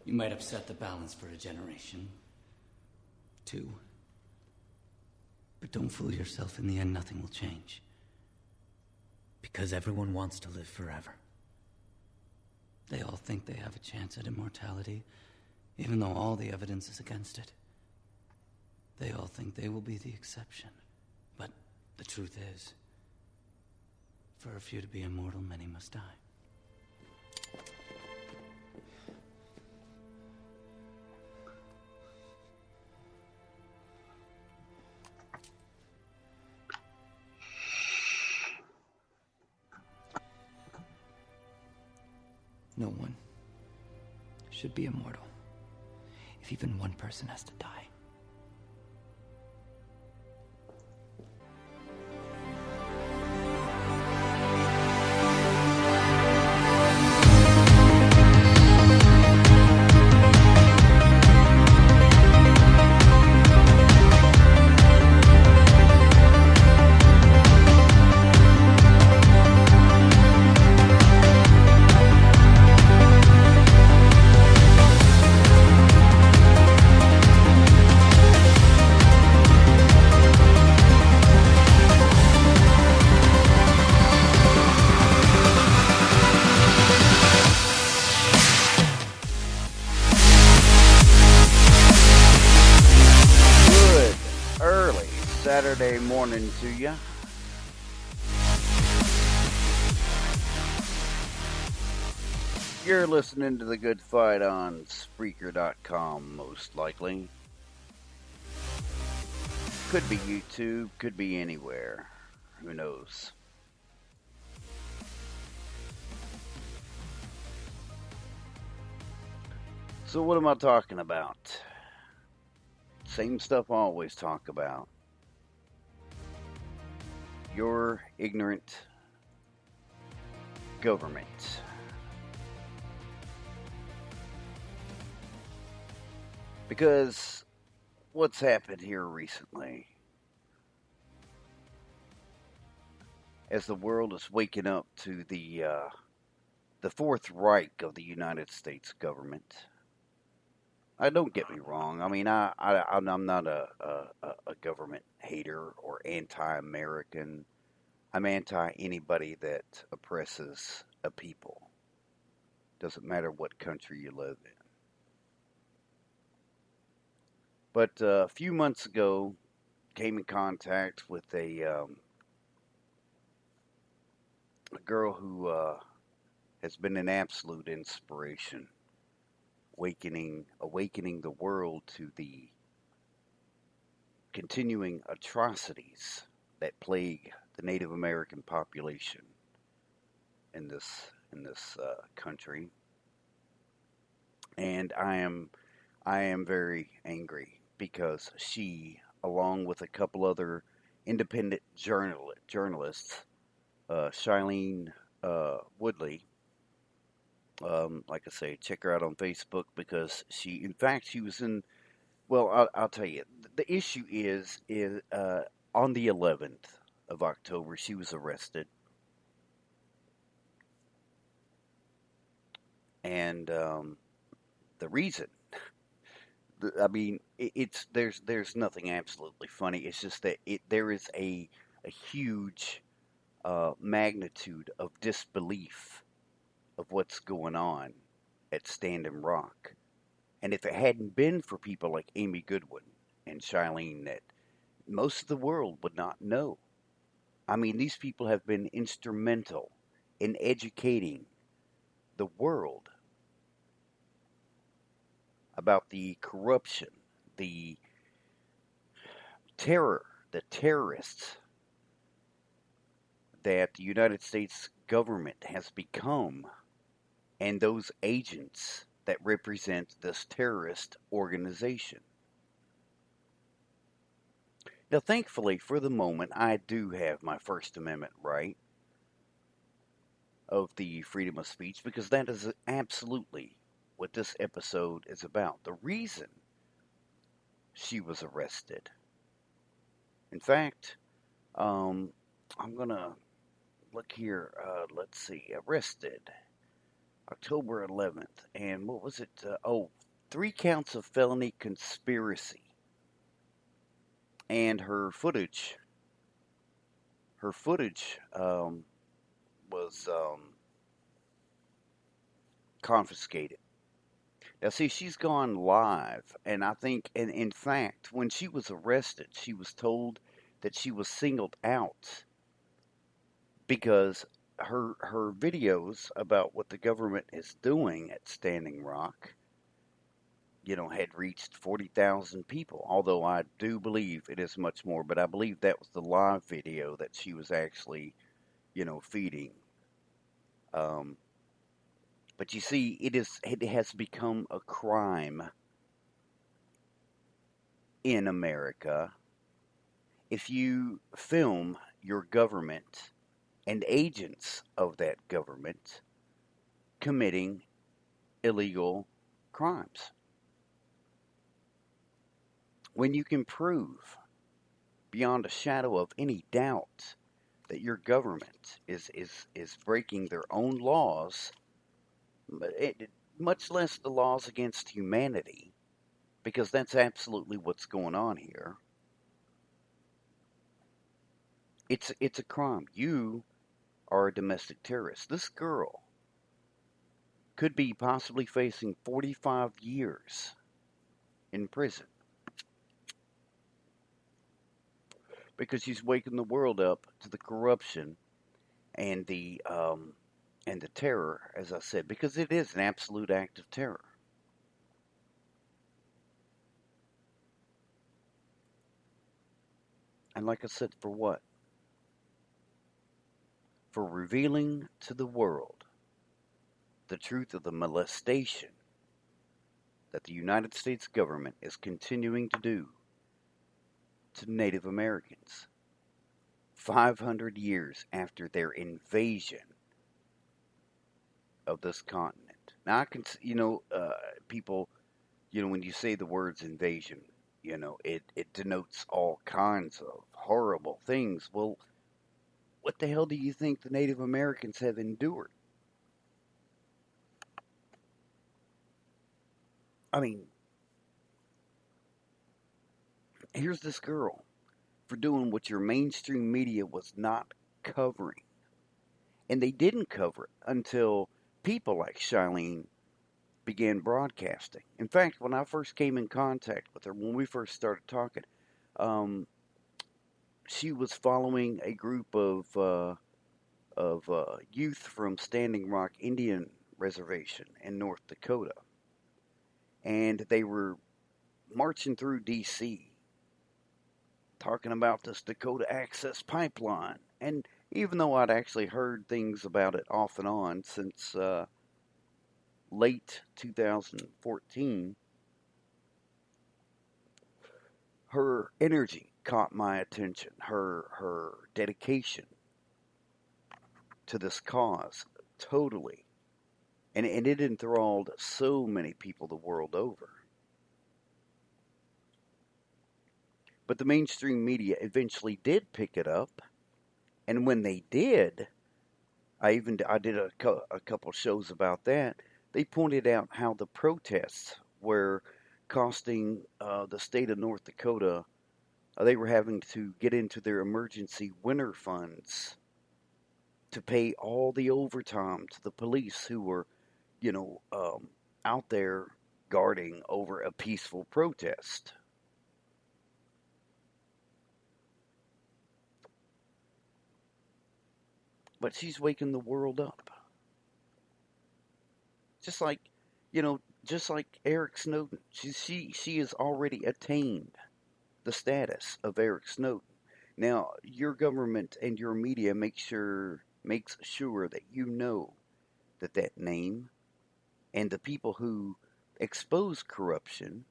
You might upset the balance for a generation. 2. But don't fool yourself. In the end, nothing will change. Because everyone wants to live forever. They all think they have a chance at immortality, even though all the evidence is against it. They all think they will be the exception. But the truth is, for a few to be immortal, many must die. No one should be immortal if even one person has to die. Saturday morning to you. You're listening to The Good Fight on Spreaker.com, most likely. Could be YouTube, could be anywhere. Who knows? So what am I talking about? Same stuff I always talk about. Your ignorant government. Because what's happened here recently, as the world is waking up to the Fourth Reich of the United States government. Don't get me wrong. I mean, I'm not a government hater or anti-American. I'm anti anybody that oppresses a people. Doesn't matter what country you live in. But a few months ago, came in contact with a girl who has been an absolute inspiration. Awakening the world to the continuing atrocities that plague the Native American population in this country, and I am very angry because she, along with a couple other independent journalists, Shailene Woodley. Like I say, check her out on Facebook because she was in. Well, I'll tell you. The issue is on the 11th of October, she was arrested, and the reason. I mean, there's nothing absolutely funny. It's just that there is a huge magnitude of disbelief of what's going on at Standing Rock. And if it hadn't been for people like Amy Goodwin and Shailene, that most of the world would not know. I mean, these people have been instrumental in educating the world about the corruption, the terror, the terrorists that the United States government has become, and those agents that represent this terrorist organization. Now, thankfully, for the moment, I do have my First Amendment right of the freedom of speech, because that is absolutely what this episode is about. The reason she was arrested. In fact, I'm going to look here. Let's see. Arrested. October 11th. And what was it? 3 counts of felony conspiracy. And her footage was confiscated. Now, see, she's gone live, and I think, and in fact, when she was arrested, she was told that she was singled out because her videos about what the government is doing at Standing Rock, had reached 40,000 people. Although I do believe it is much more, but I believe that was the live video that she was actually, feeding. Um, but you see, it has become a crime in America if you film your government and agents of that government committing illegal crimes. When you can prove beyond a shadow of any doubt that your government is breaking their own laws, much less the laws against humanity, because that's absolutely what's going on here. It's a crime. You are a domestic terrorist. This girl could be possibly facing 45 years in prison because she's waking the world up to the corruption and the terror, as I said, because it is an absolute act of terror. And like I said, for what? For revealing to the world the truth of the molestation that the United States government is continuing to do to Native Americans 500 years after their invasion of this continent. Now, I can, people, when you say the words invasion, it denotes all kinds of horrible things. Well, what the hell do you think the Native Americans have endured? I mean, here's this girl for doing what your mainstream media was not covering. And they didn't cover it until people like Shailene began broadcasting. In fact, when I first came in contact with her, when we first started talking, um, she was following a group of youth from Standing Rock Indian Reservation in North Dakota, and they were marching through D.C. talking about this Dakota Access Pipeline. And even though I'd actually heard things about it off and on since late 2014, her energy caught my attention. Her dedication to this cause totally, and it enthralled so many people the world over. But the mainstream media eventually did pick it up, and when they did, I did a couple shows about that. They pointed out how the protests were costing the state of North Dakota. They were having to get into their emergency winter funds to pay all the overtime to the police who were, you know, um, out there guarding over a peaceful protest. But she's waking the world up, just like, just like Eric Snowden. She has already attained the status of Eric Snowden. Now, your government and your media makes sure that you know that name and the people who expose corruption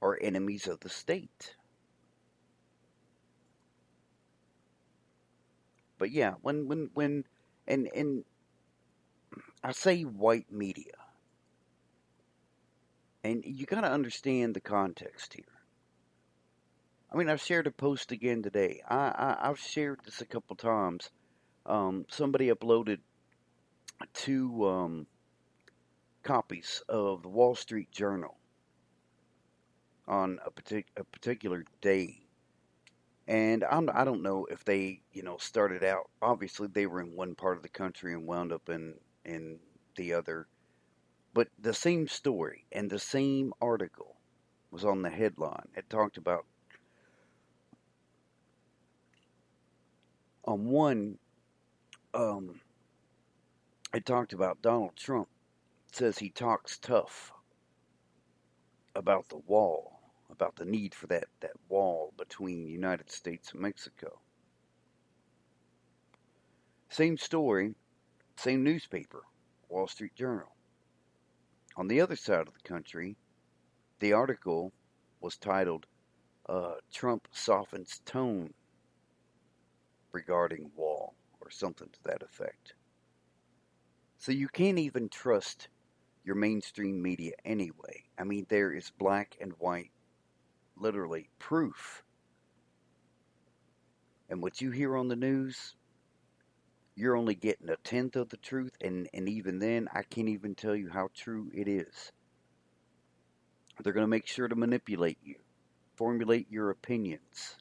are enemies of the state. But yeah, when and I say white media, and you got to understand the context here. I mean, I've shared a post again today. I've shared this a couple times. Somebody uploaded two copies of the Wall Street Journal on a particular day. And I don't know if they, started out. Obviously, they were in one part of the country and wound up in the other. But the same story and the same article was on the headline. It talked about on one. Um, it talked about Donald Trump says he talks tough about the wall, about the need for that wall between the United States and Mexico. Same story, same newspaper, Wall Street Journal. On the other side of the country, the article was titled Trump Softens Tone Regarding Wall, or something to that effect. So you can't even trust your mainstream media anyway. I mean, there is black and white, literally proof. And what you hear on the news, you're only getting a tenth of the truth, and even then, I can't even tell you how true it is. They're going to make sure to manipulate you, formulate your opinions.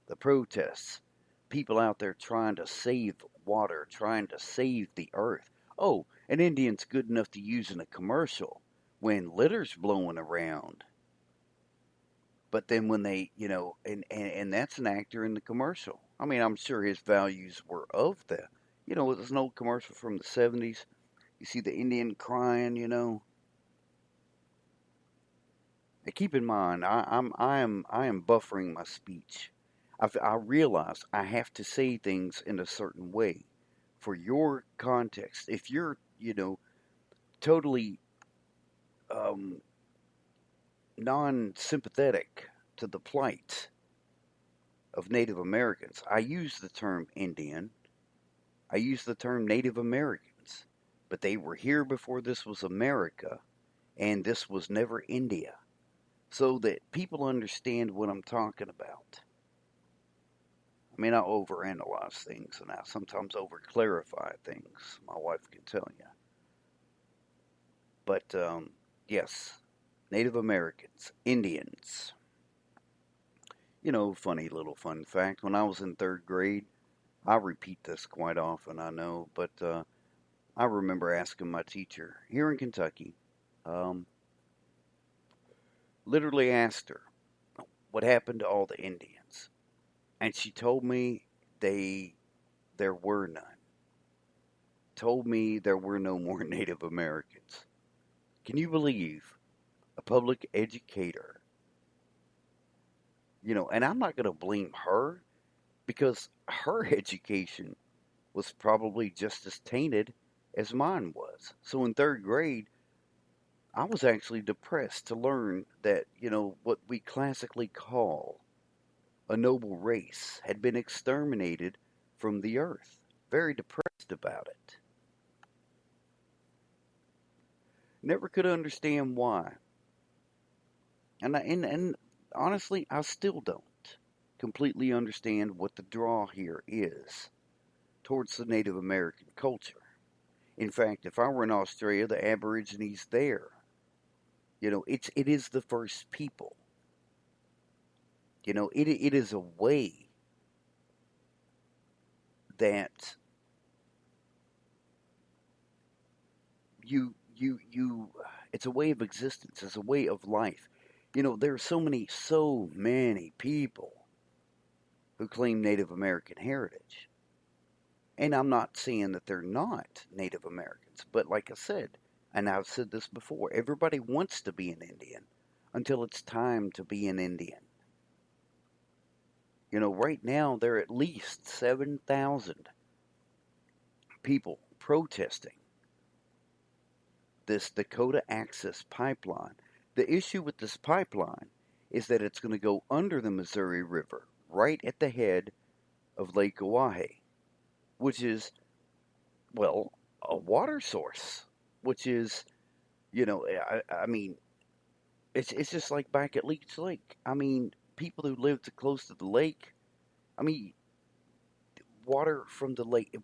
The protests, people out there trying to save water, trying to save the earth. Oh, an Indian's good enough to use in a commercial when litter's blowing around. But then when they, and that's an actor in the commercial. I mean, I'm sure his values were of the, there's an old commercial from the 70s. You see the Indian crying, And keep in mind, I am buffering my speech. I realize I have to say things in a certain way for your context. If you're, totally um, non-sympathetic to the plight of Native Americans, I use the term Indian. I use the term Native Americans, but they were here before this was America, and this was never India, so that people understand what I'm talking about. I mean, I overanalyze things, and I sometimes overclarify things. My wife can tell you. But yes, Native Americans, Indians. Funny little fun fact. When I was in third grade, I repeat this quite often, I know, but I remember asking my teacher here in Kentucky, um, literally asked her what happened to all the Indians, and she told me there were none. Told me there were no more Native Americans. Can you believe a public educator? And I'm not going to blame her because her education was probably just as tainted as mine was. So in third grade, I was actually depressed to learn that, what we classically call a noble race had been exterminated from the earth. Very depressed about it. Never could understand why. And honestly, I still don't completely understand what the draw here is towards the Native American culture. In fact, if I were in Australia, the Aborigines there, it is the first people. It is a way that you it's a way of existence, it's a way of life. There are so many people who claim Native American heritage. And I'm not saying that they're not Native Americans, but like I said, and I've said this before, everybody wants to be an Indian until it's time to be an Indian. Right now there are at least 7,000 people protesting this Dakota Access Pipeline. The issue with this pipeline is that it's going to go under the Missouri River, right at the head of Lake Oahe, which is, well, a water source, which is, I mean, it's just like back at Leech Lake. I mean, people who live too close to the lake, I mean, water from the lake,